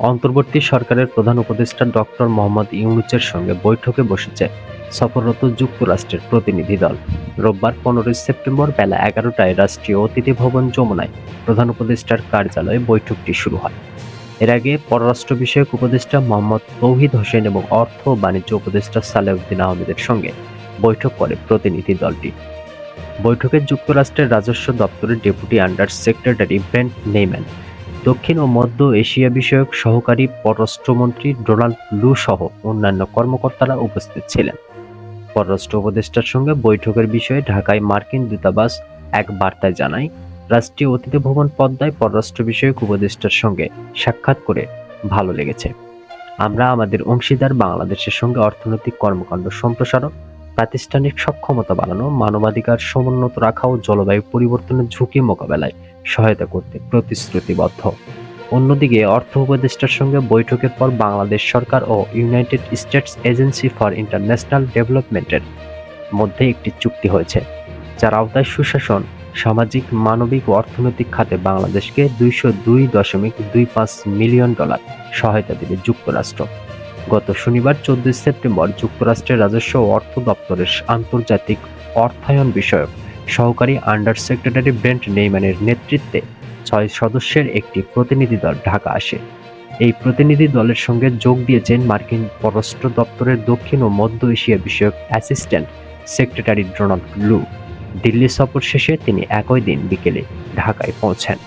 অন্তর্বর্তী সরকারের প্রধান উপদেষ্টা ডক্টর মোহাম্মদ ইউনূসের সঙ্গে বৈঠকে বসেছে সফররত যুক্তরাষ্ট্রের প্রতিনিধি দল। রোববার 15 সেপ্টেম্বর বেলা 11টায় রাষ্ট্রীয় অতিথি ভবন যমুনায় প্রধান উপদেষ্টার কার্যালয়ে বৈঠকটি শুরু হয়। এর আগে পররাষ্ট্র বিষয়ক উপদেষ্টা মোহাম্মদ তৌহিদ হোসেন এবং অর্থ ও বাণিজ্য উপদেষ্টা সালেউদ্দিন আহমেদের সঙ্গে বৈঠক করে প্রতিনিধি দলটি। বৈঠকে যুক্তরাষ্ট্রের রাজস্ব দপ্তরের ডেপুটি আন্ডার সেক্রেটারি ব্রেন্ট নেইম্যান, দক্ষিণ ও মধ্য এশিয়া বিষয়ক সহকারী পররাষ্ট্রমন্ত্রী ডোনাল্ড লু সহ অন্যান্য কর্মকর্তারা উপস্থিত ছিলেন। পররাষ্ট্র উপদেষ্টার সঙ্গে বৈঠকের বিষয়ে ঢাকায় মার্কিন দূতাবাস এক বার্তায় জানায়, রাষ্ট্রীয় অতিথি ভবন পদ্মায় পররাষ্ট্র বিষয়ক উপদেষ্টার সঙ্গে সাক্ষাৎ করে ভালো লেগেছে। আমরা আমাদের অংশীদার বাংলাদেশের সঙ্গে অর্থনৈতিক কর্মকাণ্ড সম্প্রসারণ, প্রাতিষ্ঠানিক সক্ষমতা বাড়ানো, মানবাধিকার সমুন্নত রাখা ও জলবায়ু পরিবর্তনের ঝুঁকি মোকাবেলায় সহায়তা করতে প্রতিশ্রুতিবদ্ধ। অন্যদিকে অর্থ উপদেষ্টার সঙ্গে বৈঠকের পর বাংলাদেশ সরকার ও United States agency for international ডেভেলপমেন্টের মধ্যে একটি চুক্তি হয়েছে, যার আওতায় সুশাসন, সামাজিক, মানবিক ও অর্থনৈতিক খাতে বাংলাদেশকে $202.25 মিলিয়ন সহায়তা দেবে যুক্তরাষ্ট্র। গত শনিবার 14 সেপ্টেম্বর যুক্তরাষ্ট্রের রাজস্ব ও অর্থ দপ্তরের আন্তর্জাতিক অর্থায়ন বিষয়ক সহকারী আন্ডার সেক্রেটারি ব্রেন্ট নেইম্যানের নেতৃত্বে 6 সদস্যের একটি প্রতিনিধি দল ঢাকা আসে। এই প্রতিনিধি দলের সঙ্গে যোগ দিয়েছেন মার্কিন পররাষ্ট্র দপ্তরের দক্ষিণ ও মধ্য এশিয়া বিষয়ক অ্যাসিস্ট্যান্ট সেক্রেটারি ডোনাল্ড লু। দিল্লি সফর শেষে তিনি একই দিন বিকেলে ঢাকায় পৌঁছেন।